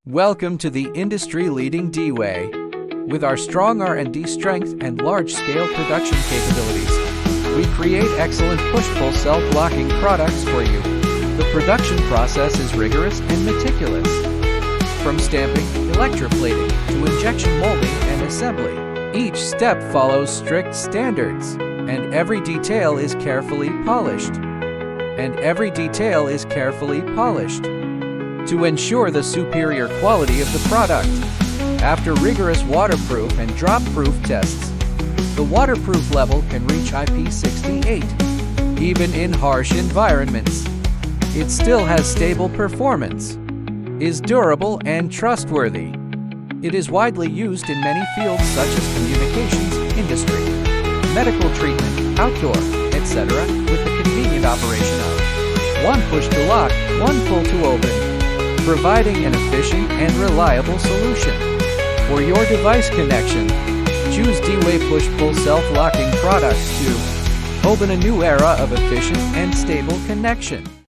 Welcome to the industry-leading D-Way. With our strong R&D strength and large-scale production capabilities, we create excellent push-pull self-locking products for you. The production process is rigorous and meticulous. From stamping, electroplating, to injection molding and assembly, each step follows strict standards, and every detail is carefully polished. To ensure the superior quality of the product. After rigorous waterproof and drop-proof tests, the waterproof level can reach IP68. Even in harsh environments, it still has stable performance, is durable and trustworthy. It is widely used in many fields such as communications, industry, medical treatment, outdoor, etc., with the convenient operation of one push to lock, one pull to open, providing an efficient and reliable solution. For your device connection, choose D-Way Push-Pull Self-Locking products to open a new era of efficient and stable connection.